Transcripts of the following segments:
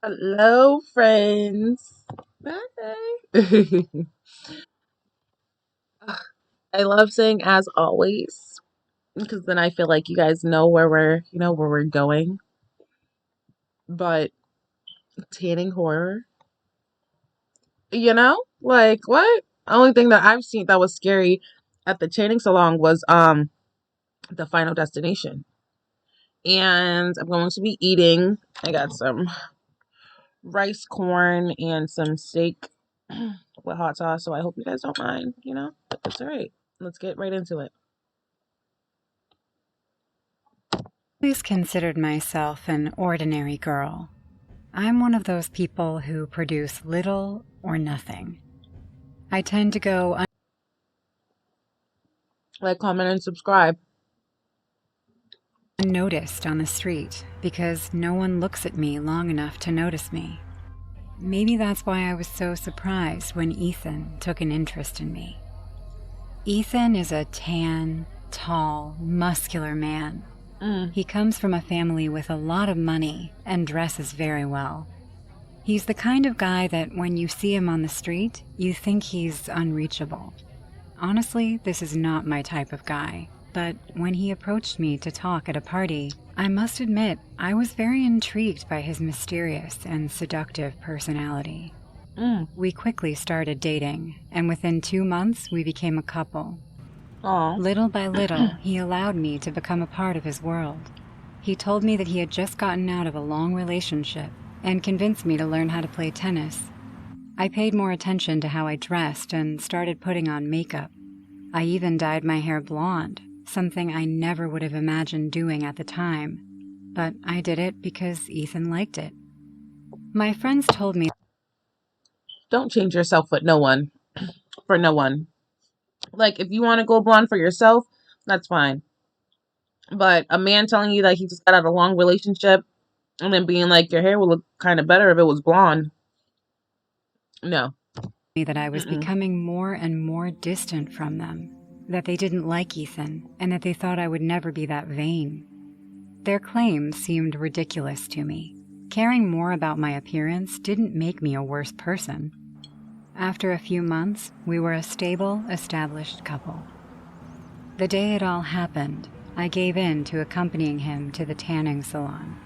Hello, friends. Bye. I love saying as always because then I feel like you guys know where we're going. But tanning horror, like what? Only thing that I've seen that was scary at the tanning salon was the Final Destination, and I'm going to be eating. I got some rice, corn, and some steak with hot sauce. So I hope you guys don't mind. But that's all right. Let's get right into it. Always considered myself an ordinary girl. I'm one of those people who produce little or nothing. I tend to go Like, comment, and subscribe. unnoticed on the street because no one looks at me long enough to notice me. Maybe that's why I was so surprised when Ethan took an interest in me. Ethan is a tan, tall, muscular man. Mm. He comes from a family with a lot of money and dresses very well. He's the kind of guy that when you see him on the street, you think he's unreachable. Honestly, this is not my type of guy, but when he approached me to talk at a party, I must admit I was very intrigued by his mysterious and seductive personality. Mm. We quickly started dating, and within 2 months we became a couple. Aw. Little by little, he allowed me to become a part of his world. He told me that he had just gotten out of a long relationship and convinced me to learn how to play tennis. I paid more attention to how I dressed and started putting on makeup. I even dyed my hair blonde, something I never would have imagined doing at the time. But I did it because Ethan liked it. My friends told me Don't change yourself with no one. For no one. Like, if you want to go blonde for yourself, that's fine. But a man telling you that he just got out of a long relationship and then being like, your hair would look kind of better if it was blonde. No. that I was Mm-mm. becoming more and more distant from them, that they didn't like Ethan, and that they thought I would never be that vain. Their claims seemed ridiculous to me. Caring more about my appearance didn't make me a worse person. After a few months, we were a stable, established couple. The day it all happened, I gave in to accompanying him to the tanning salon.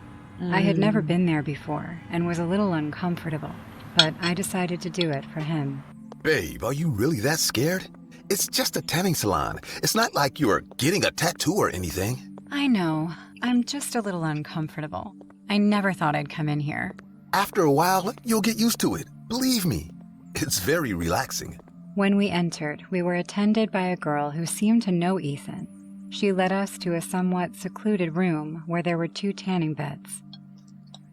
I had never Mm. been there before and was a little uncomfortable, but I decided to do it for him. Babe, are you really that scared? It's just a tanning salon. It's not like you're getting a tattoo or anything. I know. I'm just a little uncomfortable. I never thought I'd come in here. After a while, you'll get used to it. Believe me. It's very relaxing. When we entered, we were attended by a girl who seemed to know Ethan. She led us to a somewhat secluded room where there were 2 tanning beds.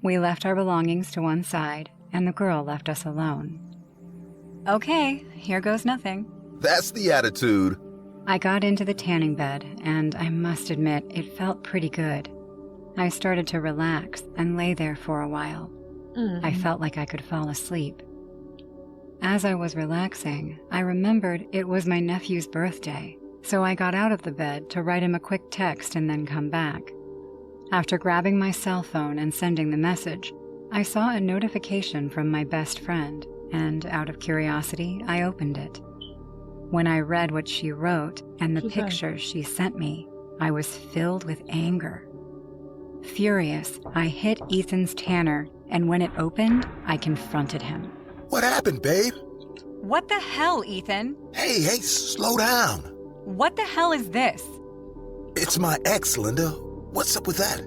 We left our belongings to one side, and the girl left us alone. Okay, here goes nothing. That's the attitude. I got into the tanning bed, and I must admit, it felt pretty good. I started to relax and lay there for a while. Mm. I felt like I could fall asleep. As I was relaxing, I remembered it was my nephew's birthday, so I got out of the bed to write him a quick text and then come back. After grabbing my cell phone and sending the message, I saw a notification from my best friend, and out of curiosity, I opened it. When I read what she wrote and the She said. pictures she sent me, I was filled with anger. Furious, I hit Ethan's tanner, and when it opened, I confronted him. What happened, babe? What the hell, Ethan? Hey, slow down. What the hell is this? It's my ex, Linda. What's up with that?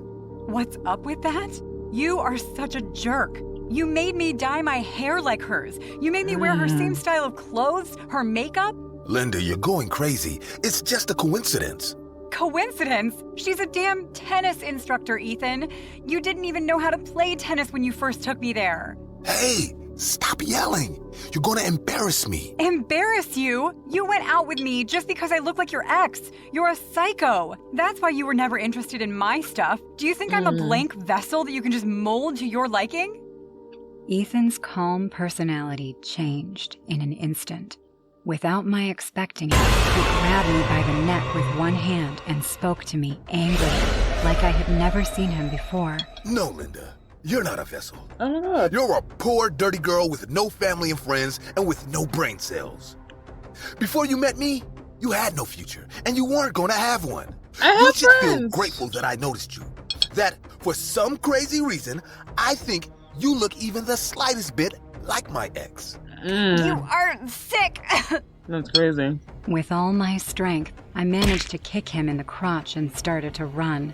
What's up with that? You are such a jerk. You made me dye my hair like hers. You made me wear her same style of clothes, her makeup. Linda, you're going crazy. It's just a coincidence. Coincidence? She's a damn tennis instructor, Ethan. You didn't even know how to play tennis when you first took me there. Hey, stop yelling. You're gonna embarrass me. Embarrass you? You went out with me just because I look like your ex. You're a psycho. That's why you were never interested in my stuff. Do you think I'm a blank vessel that you can just mold to your liking? Ethan's calm personality changed in an instant. Without my expecting it, he grabbed me by the neck with one hand and spoke to me angrily, like I had never seen him before. No, Linda. You're not a vessel. Oh my god. You're a poor, dirty girl with no family and friends and with no brain cells. Before you met me, you had no future, and you weren't gonna have one. I You have should feel friends. grateful that I noticed you. That, for some crazy reason, I think you look even the slightest bit like my ex. You are sick. That's crazy. With all my strength, I managed to kick him in the crotch and started to run.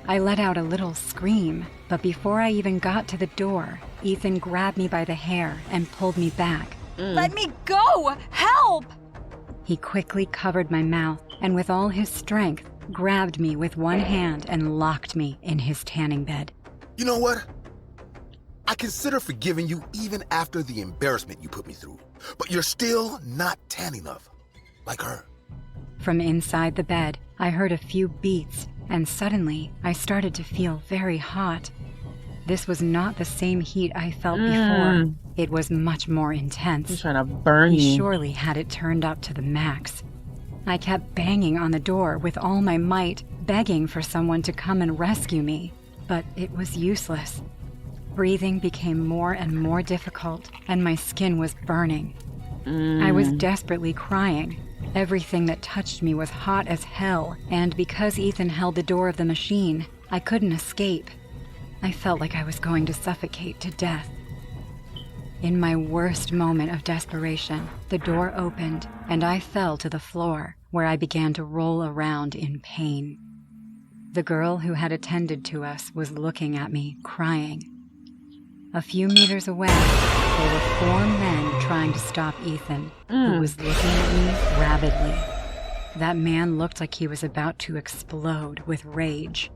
I let out a little scream, but before I even got to the door, Ethan grabbed me by the hair and pulled me back. Let me go. Help. He quickly covered my mouth and with all his strength, grabbed me with one hand and locked me in his tanning bed. You know what? I consider forgiving you even after the embarrassment you put me through. But you're still not tan enough. Like her. From inside the bed, I heard a few beats, and suddenly I started to feel very hot. This was not the same heat I felt before. It was much more intense. He's trying to burn He you. surely had it turned up to the max. I kept banging on the door with all my might, begging for someone to come and rescue me, but it was useless. Breathing became more and more difficult, and my skin was burning. I was desperately crying. Everything that touched me was hot as hell, and because Ethan held the door of the machine, I couldn't escape. I felt like I was going to suffocate to death. In my worst moment of desperation, the door opened, and I fell to the floor, where I began to roll around in pain. The girl who had attended to us was looking at me, crying. A few meters away, there were 4 men trying to stop Ethan, who was looking at me rabidly. That man looked like he was about to explode with rage.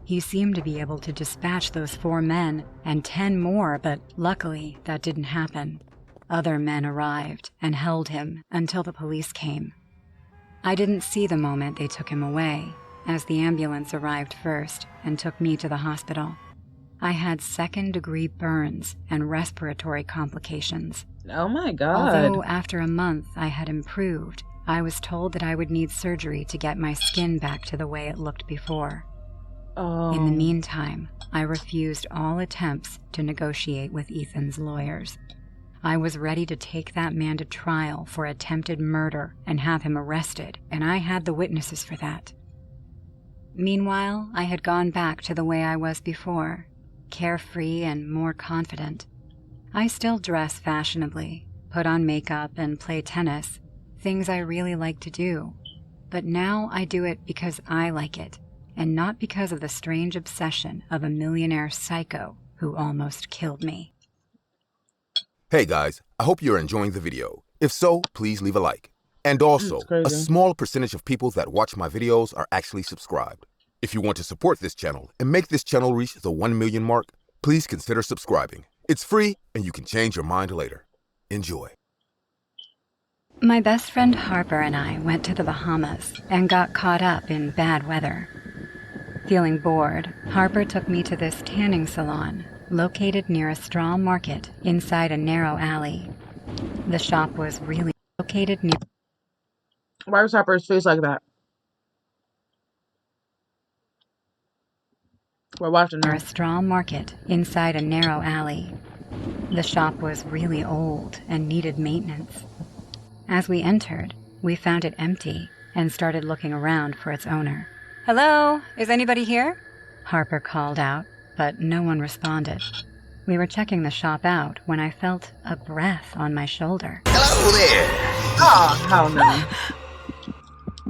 He seemed to be able to dispatch those 4 men and 10 more, but luckily that didn't happen. Other men arrived and held him until the police came. I didn't see the moment they took him away, as the ambulance arrived first and took me to the hospital. I had second-degree burns and respiratory complications. Oh my god. Although after a month I had improved, I was told that I would need surgery to get my skin back to the way it looked before. Oh. In the meantime, I refused all attempts to negotiate with Ethan's lawyers. I was ready to take that man to trial for attempted murder and have him arrested, and I had the witnesses for that. Meanwhile, I had gone back to the way I was before, carefree and more confident. I still dress fashionably, put on makeup and play tennis, things I really like to do. But now I do it because I like it, and not because of the strange obsession of a millionaire psycho who almost killed me. Hey guys, I hope you're enjoying the video. If so, please leave a like. And also, That's crazy. a small percentage of people that watch my videos are actually subscribed. If you want to support this channel and make this channel reach the 1 million mark, please consider subscribing. It's free and you can change your mind later. Enjoy. My best friend Harper and I went to the Bahamas and got caught up in bad weather. Feeling bored, Harper took me to this tanning salon located near a straw market inside a narrow alley. The shop was really located near Why was Harper's face like that? We're watching a her. straw market inside a narrow alley. The shop was really old and needed maintenance. As we entered, we found it empty and started looking around for its owner. Hello? Is anybody here? Harper called out, but no one responded. We were checking the shop out when I felt a breath on my shoulder. Hello there. Oh, hell no.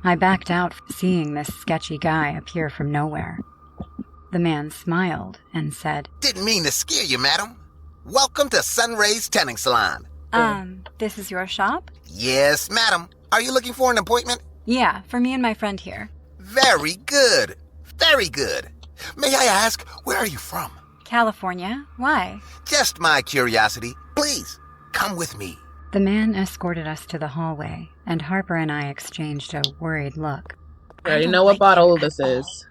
I backed out, seeing this sketchy guy appear from nowhere. The man smiled and said, Didn't mean to scare you, madam. Welcome to Sunrays Tanning Salon. This is your shop? Yes, madam. Are you looking for an appointment? Yeah, for me and my friend here. Very good. Very good. May I ask, where are you from? California? Why? Just my curiosity. Please, come with me. The man escorted us to the hallway, and Harper and I exchanged a worried look. I already know what bottle this is.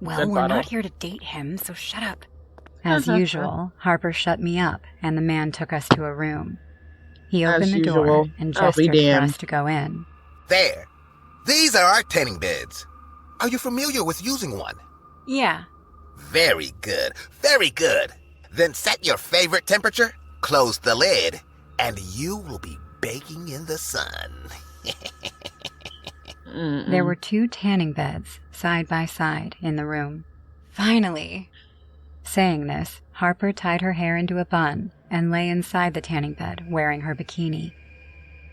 Well, Good we're bottle. not here to date him, so shut up. As usual, Harper shut me up, and the man took us to a room. He As opened the usual. door and I'll be gestured for damned. us to go in. There. These are our tanning beds. Are you familiar with using one? Yeah. Very good. Very good. Then set your favorite temperature, close the lid, and you will be baking in the sun. There were 2 tanning beds side by side in the room. Finally! Saying this, Harper tied her hair into a bun and lay inside the tanning bed wearing her bikini.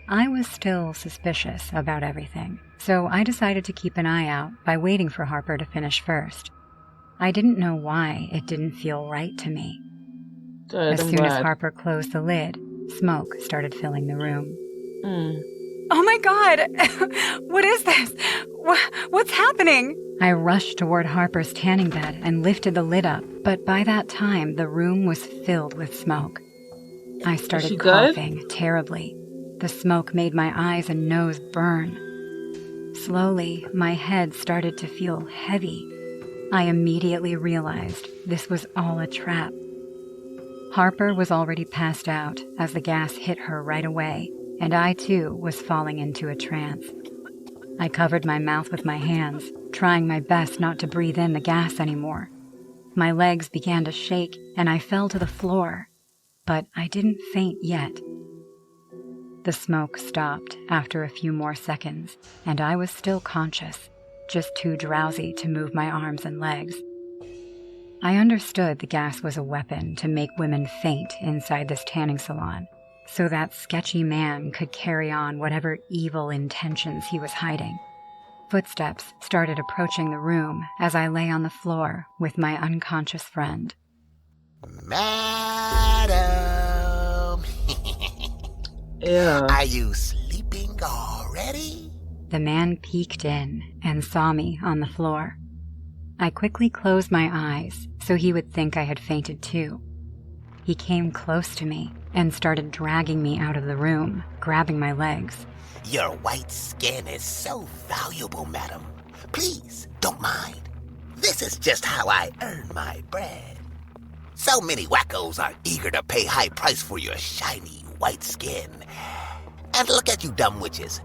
I was still suspicious about everything, so I decided to keep an eye out by waiting for Harper to finish first. I didn't know why it didn't feel right to me. Good, As I'm soon as glad. Harper closed the lid, smoke started filling the room. Oh my god! What is this? What's happening? I rushed toward Harper's tanning bed and lifted the lid up, but by that time the room was filled with smoke. I she started good? coughing terribly. The smoke made my eyes and nose burn. Slowly, my head started to feel heavy. I immediately realized this was all a trap. Harper was already passed out as the gas hit her right away, and I too was falling into a trance. I covered my mouth with my hands, trying my best not to breathe in the gas anymore. My legs began to shake and I fell to the floor, but I didn't faint yet. The smoke stopped after a few more seconds, and I was still conscious, just too drowsy to move my arms and legs. I understood the gas was a weapon to make women faint inside this tanning salon, so that sketchy man could carry on whatever evil intentions he was hiding. Footsteps started approaching the room as I lay on the floor with my unconscious friend. Madam, Yeah. are you sleeping already? The man peeked in and saw me on the floor. I quickly closed my eyes so he would think I had fainted too. He came close to me and started dragging me out of the room, grabbing my legs. Your white skin is so valuable, madam. Please, don't mind. This is just how I earn my bread. So many wackos are eager to pay high price for your shiny white skin. And look at you dumb witches,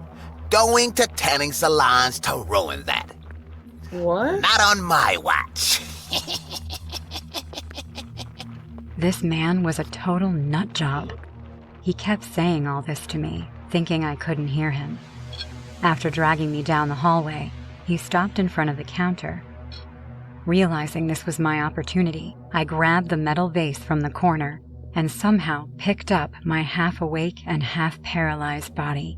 going to tanning salons to ruin that. What? Not on my watch. This man was a total nut job. He kept saying all this to me, thinking I couldn't hear him. After dragging me down the hallway, he stopped in front of the counter. Realizing this was my opportunity, I grabbed the metal vase from the corner and somehow picked up my half-awake and half-paralyzed body.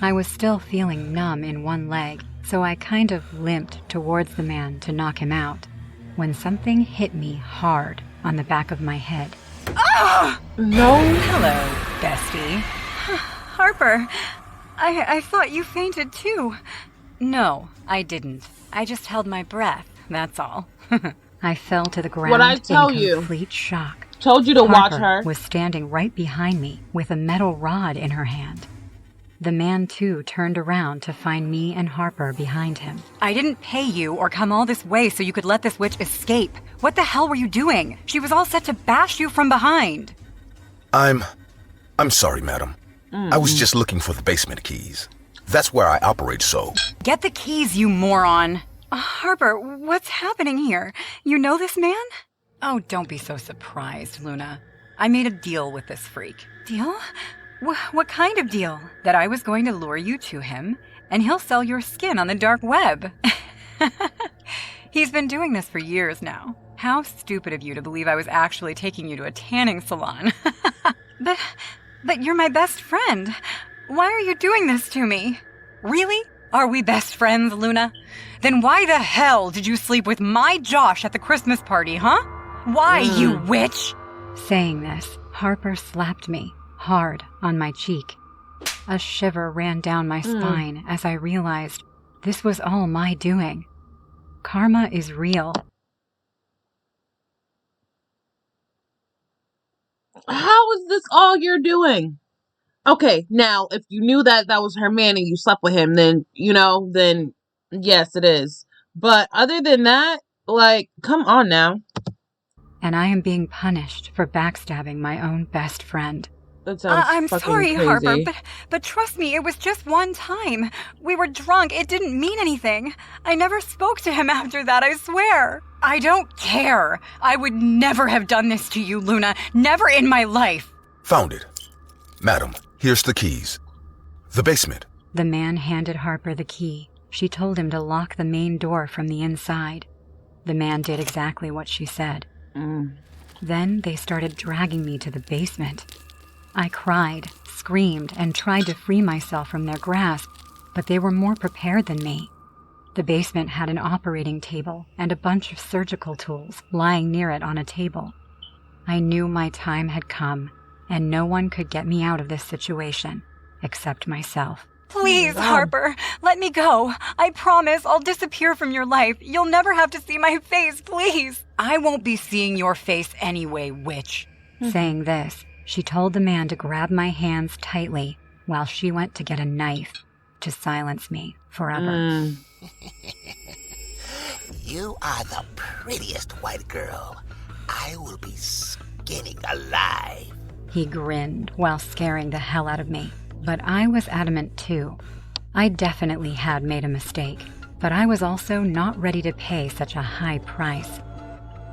I was still feeling numb in one leg, so I kind of limped towards the man to knock him out, when something hit me hard on the back of my head. No. Hello, bestie. Harper, I thought you fainted too. No, I didn't. I just held my breath, that's all. I fell to the ground What'd I tell in you? complete shock. Told you to watch Harper her. was standing right behind me with a metal rod in her hand. The man, too, turned around to find me and Harper behind him. I didn't pay you or come all this way so you could let this witch escape. What the hell were you doing? She was all set to bash you from behind. I'm sorry, madam. I was just looking for the basement keys. That's where I operate, so. Get the keys, you moron. Harper, what's happening here? You know this man? Oh, don't be so surprised, Luna. I made a deal with this freak. Deal? What kind of deal? That I was going to lure you to him, and he'll sell your skin on the dark web. He's been doing this for years now. How stupid of you to believe I was actually taking you to a tanning salon. But you're my best friend. Why are you doing this to me? Really? Are we best friends, Luna? Then why the hell did you sleep with my Josh at the Christmas party, huh? Why, you witch? Saying this, Harper slapped me hard on my cheek. A shiver ran down my spine as I realized this was all my doing. Karma is real. How is this all you're doing? Okay, now, if you knew that that was her man and you slept with him, then, then yes, it is. But other than that, come on now. And I am being punished for backstabbing my own best friend. That sounds I'm fucking sorry, Harper, crazy. but trust me, it was just one time. We were drunk. It didn't mean anything. I never spoke to him after that, I swear. I don't care. I would never have done this to you, Luna. Never in my life. Found it. Madam, here's the keys. The basement. The man handed Harper the key. She told him to lock the main door from the inside. The man did exactly what she said. Then they started dragging me to the basement. I cried, screamed, and tried to free myself from their grasp, but they were more prepared than me. The basement had an operating table and a bunch of surgical tools lying near it on a table. I knew my time had come, and no one could get me out of this situation, except myself. Please, Harper, let me go. I promise I'll disappear from your life. You'll never have to see my face, please. I won't be seeing your face anyway, witch. Saying this, she told the man to grab my hands tightly while she went to get a knife to silence me forever. You are the prettiest white girl I will be skinning alive. He grinned while scaring the hell out of me, but I was adamant too. I definitely had made a mistake, but I was also not ready to pay such a high price.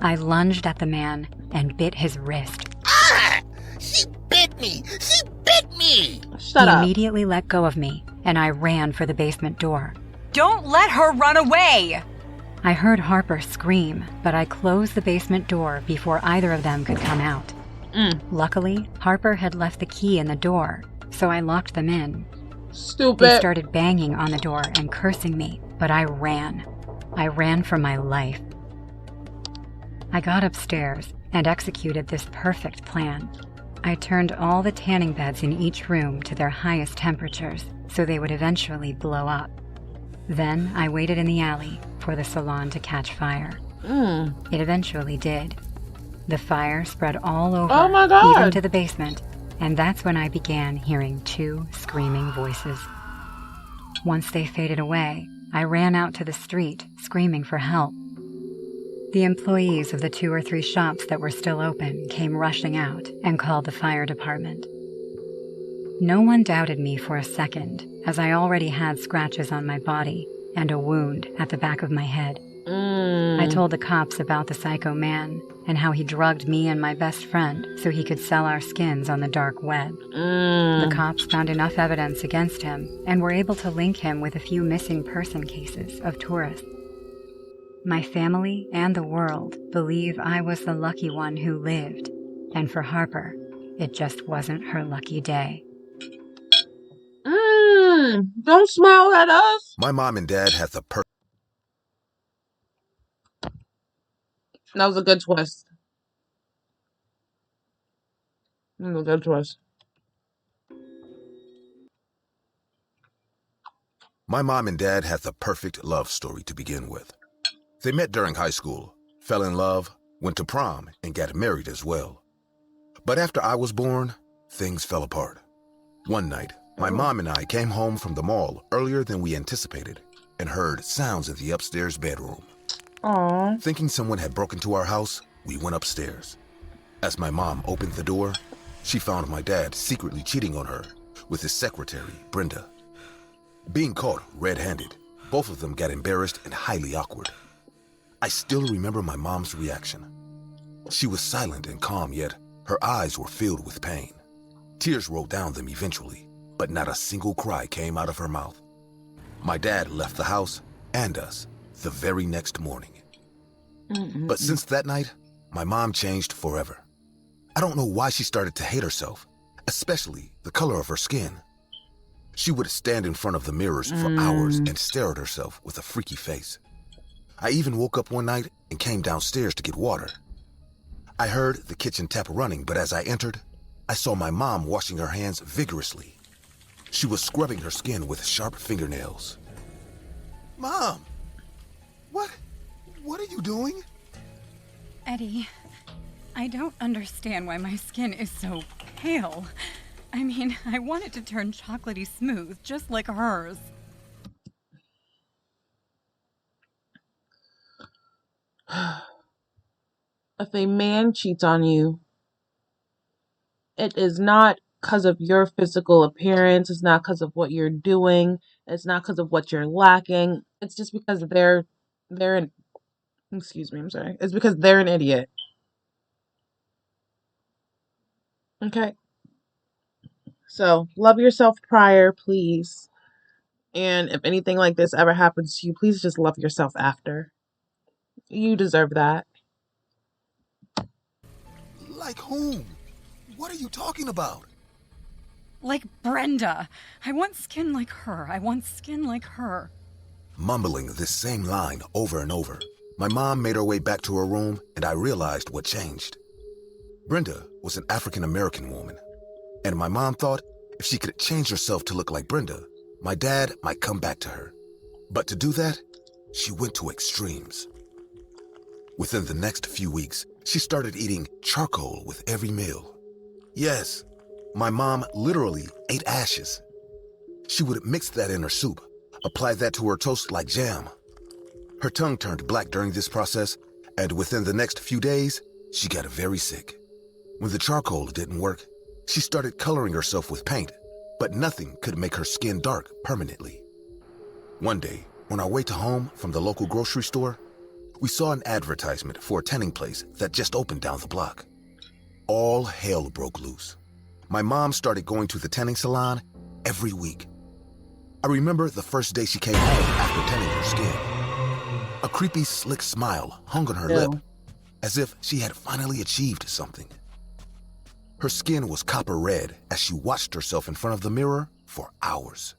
I lunged at the man and bit his wrist. Ah! She bit me! She bit me! Shut He up. immediately let go of me, and I ran for the basement door. Don't let her run away! I heard Harper scream, but I closed the basement door before either of them could come out. Luckily, Harper had left the key in the door, so I locked them in. They Stupid. started banging on the door and cursing me, but I ran. I ran for my life. I got upstairs and executed this perfect plan. I turned all the tanning beds in each room to their highest temperatures so they would eventually blow up. Then I waited in the alley for the salon to catch fire. It eventually did. The fire spread all over, Oh my God. even to the basement, and that's when I began hearing two screaming voices. Once they faded away, I ran out to the street, screaming for help. The employees of the 2 or 3 shops that were still open came rushing out and called the fire department. No one doubted me for a second, as I already had scratches on my body and a wound at the back of my head. I told the cops about the psycho man and how he drugged me and my best friend so he could sell our skins on the dark web. The cops found enough evidence against him and were able to link him with a few missing person cases of tourists. My family and the world believe I was the lucky one who lived, and for Harper, it just wasn't her lucky day. Don't smile at us. My mom and dad had the That was a good twist. That was a good twist. My mom and dad had the perfect love story to begin with. They met during high school, fell in love, went to prom, and got married as well. But after I was born, things fell apart. One night, my mom and I came home from the mall earlier than we anticipated and heard sounds in the upstairs bedroom. Aww. Thinking someone had broken into our house, we went upstairs. As my mom opened the door, she found my dad secretly cheating on her with his secretary, Brenda. Being caught red-handed, both of them got embarrassed and highly awkward. I still remember my mom's reaction. She was silent and calm, yet her eyes were filled with pain. Tears rolled down them eventually, but not a single cry came out of her mouth. My dad left the house and us the very next morning. But since that night, my mom changed forever. I don't know why she started to hate herself, especially the color of her skin. She would stand in front of the mirrors for hours and stare at herself with a freaky face. I even woke up one night and came downstairs to get water. I heard the kitchen tap running, but as I entered, I saw my mom washing her hands vigorously. She was scrubbing her skin with sharp fingernails. Mom! What are you doing? Eddie, I don't understand why my skin is so pale. I mean, I want it to turn chocolatey smooth, just like hers. If a man cheats on you, it is not because of your physical appearance. It's not because of what you're doing. It's not because of what you're lacking. It's just because they're an excuse me, I'm sorry. It's because they're an idiot. Okay. So love yourself prior, please. And if anything like this ever happens to you, please just love yourself after. You deserve that. Like whom? What are you talking about? Like Brenda. I want skin like her. I want skin like her. Mumbling this same line over and over, my mom made her way back to her room, and I realized what changed. Brenda was an African-American woman, and my mom thought if she could change herself to look like Brenda, my dad might come back to her. But to do that, she went to extremes. Within the next few weeks, she started eating charcoal with every meal. Yes, my mom literally ate ashes. She would mix that in her soup, apply that to her toast like jam. Her tongue turned black during this process, and within the next few days, she got very sick. When the charcoal didn't work, she started coloring herself with paint, but nothing could make her skin dark permanently. One day, on our way to home from the local grocery store, we saw an advertisement for a tanning place that just opened down the block. All hell broke loose. My mom started going to the tanning salon every week. I remember the first day she came home after tanning her skin. A creepy, slick smile hung on her lip, as if she had finally achieved something. Her skin was copper red as she watched herself in front of the mirror for hours.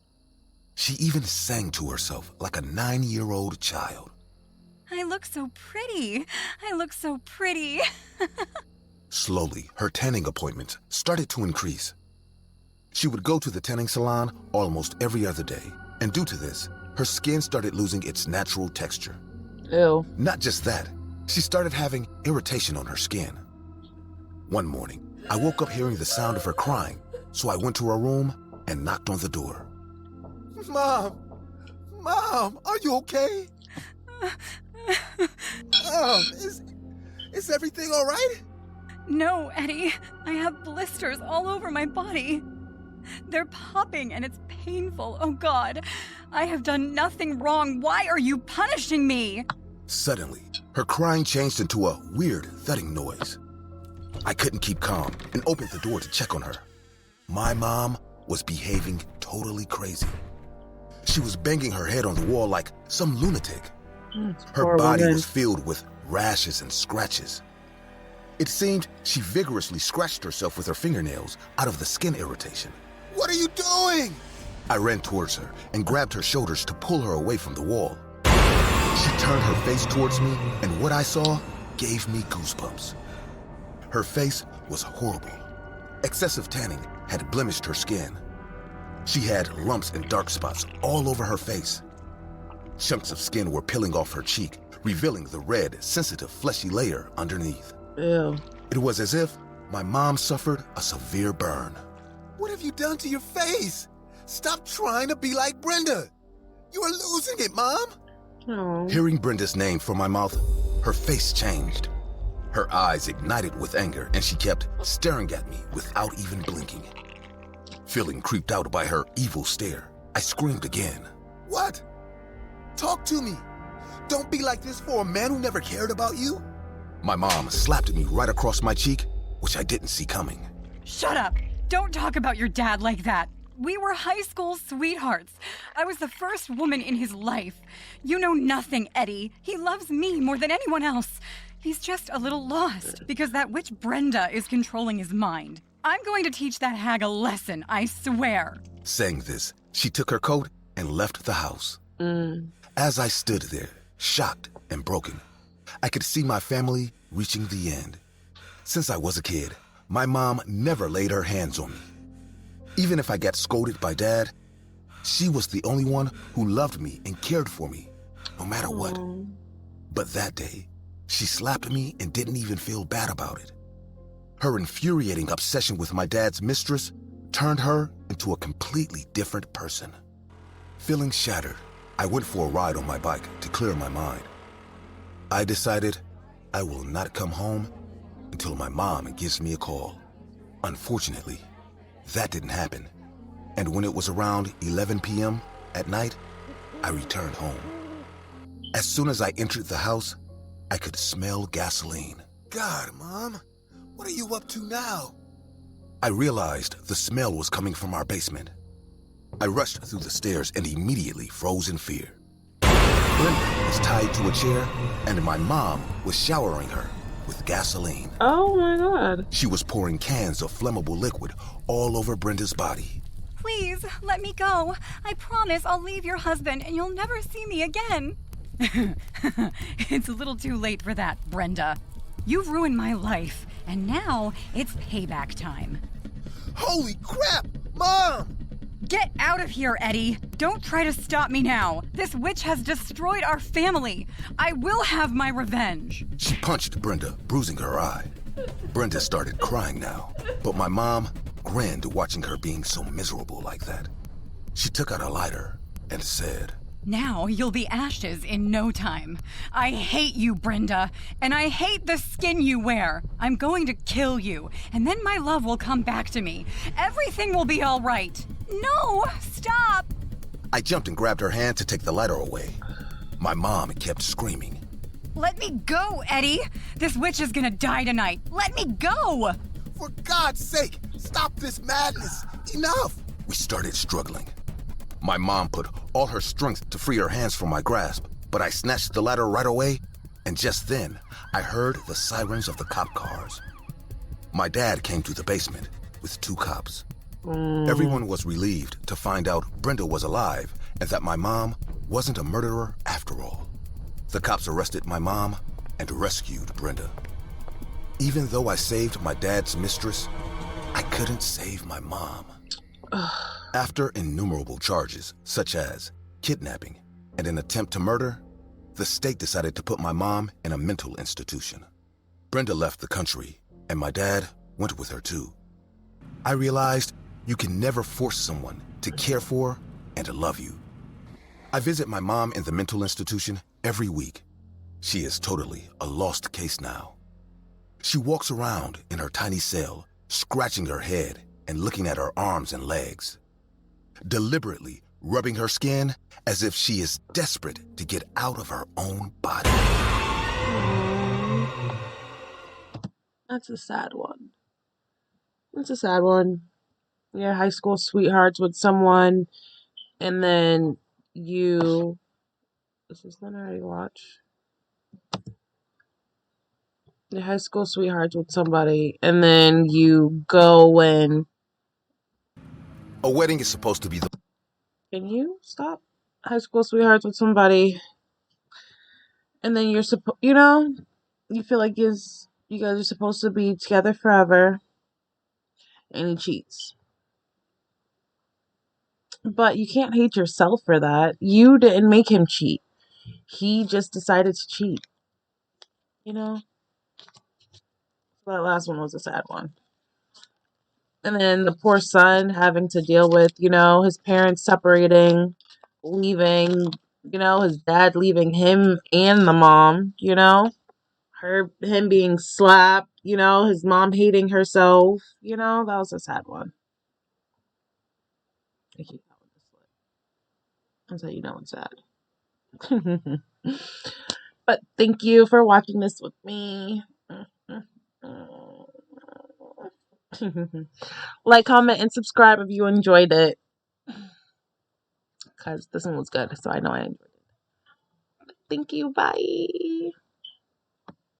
She even sang to herself like a 9-year-old child. I look so pretty. I look so pretty. Slowly, her tanning appointments started to increase. She would go to the tanning salon almost every other day, and due to this, her skin started losing its natural texture. Ew. Not just that, she started having irritation on her skin. One morning, I woke up hearing the sound of her crying, so I went to her room and knocked on the door. Mom! Mom, are you okay? Mom, is everything all right? No, Eddie. I have blisters all over my body. They're popping and it's painful. Oh God, I have done nothing wrong. Why are you punishing me? Suddenly, her crying changed into a weird thudding noise. I couldn't keep calm and opened the door to check on her. My mom was behaving totally crazy. She was banging her head on the wall like some lunatic. Her body was filled with rashes and scratches. It seemed she vigorously scratched herself with her fingernails out of the skin irritation. What are you doing? I ran towards her and grabbed her shoulders to pull her away from the wall. She turned her face towards me, and what I saw gave me goosebumps. Her face was horrible. Excessive tanning had blemished her skin. She had lumps and dark spots all over her face. Chunks of skin were peeling off her cheek, revealing the red, sensitive, fleshy layer underneath. Ew. It was as if my mom suffered a severe burn. What have you done to your face? Stop trying to be like Brenda. You are losing it, Mom. Oh. Hearing Brenda's name from my mouth, her face changed. Her eyes ignited with anger, and she kept staring at me without even blinking. Feeling creeped out by her evil stare, I screamed again. What? Talk to me. Don't be like this for a man who never cared about you. My mom slapped me right across my cheek, which I didn't see coming. Shut up. Don't talk about your dad like that. We were high school sweethearts. I was the first woman in his life. You know nothing, Eddie. He loves me more than anyone else. He's just a little lost because that witch Brenda is controlling his mind. I'm going to teach that hag a lesson, I swear. Saying this, she took her coat and left the house. As I stood there, shocked and broken, I could see my family reaching the end. Since I was a kid, my mom never laid her hands on me. Even if I got scolded by Dad, she was the only one who loved me and cared for me, no matter what. But that day, she slapped me and didn't even feel bad about it. Her infuriating obsession with my dad's mistress turned her into a completely different person. Feeling shattered, I went for a ride on my bike to clear my mind. I decided I will not come home until my mom gives me a call. Unfortunately, That didn't happen. And when it was around 11 p.m. at night, I returned home. As soon as I entered the house, I could smell gasoline. God, Mom, what are you up to now? I realized the smell was coming from our basement. I rushed through the stairs and immediately froze in fear. Brenda was tied to a chair, and my mom was showering her with gasoline. Oh my God. She was pouring cans of flammable liquid all over Brenda's body. Please, let me go. I promise I'll leave your husband and you'll never see me again. It's a little too late for that, Brenda. You've ruined my life, and now it's payback time. Holy crap! Mom! Get out of here, Eddie! Don't try to stop me now! This witch has destroyed our family! I will have my revenge! She punched Brenda, bruising her eye. Brenda started crying now, but my mom grinned watching her being so miserable like that. She took out a lighter and said, Now you'll be ashes in no time. I hate you, Brenda, and I hate the skin you wear. I'm going to kill you, and then my love will come back to me. Everything will be all right. No, stop! I jumped and grabbed her hand to take the lighter away. My mom kept screaming. Let me go, Eddie! This witch is gonna die tonight. Let me go! For God's sake, stop this madness! Enough! We started struggling. My mom put all her strength to free her hands from my grasp, but I snatched the ladder right away, and just then, I heard the sirens of the cop cars. My dad came to the basement with 2 cops. Everyone was relieved to find out Brenda was alive and that my mom wasn't a murderer after all. The cops arrested my mom and rescued Brenda. Even though I saved my dad's mistress, I couldn't save my mom. After innumerable charges, such as kidnapping and an attempt to murder, the state decided to put my mom in a mental institution. Brenda left the country, and my dad went with her too. I realized you can never force someone to care for and to love you. I visit my mom in the mental institution every week. She is totally a lost case now. She walks around in her tiny cell, scratching her head and looking at her arms and legs, deliberately rubbing her skin as if she is desperate to get out of her own body. That's a sad one. That's a sad one. Yeah, high school sweethearts with someone, and then you. Is this one I already watched? The high school sweethearts with somebody, and then you go and. A wedding is supposed to be the... Can you stop? High school sweethearts with somebody, and then you're supposed, you feel like you guys are supposed to be together forever, and he cheats. But you can't hate yourself for that. You didn't make him cheat. He just decided to cheat. That last one was a sad one. And then the poor son having to deal with, his parents separating, leaving, his dad leaving him and the mom, him being slapped, his mom hating herself, that was a sad one. I keep that one this way. That's how you know it's sad. But thank you for watching this with me. Like, comment, and subscribe if you enjoyed it. Because this one was good, so I know I enjoyed it. Thank you. Bye.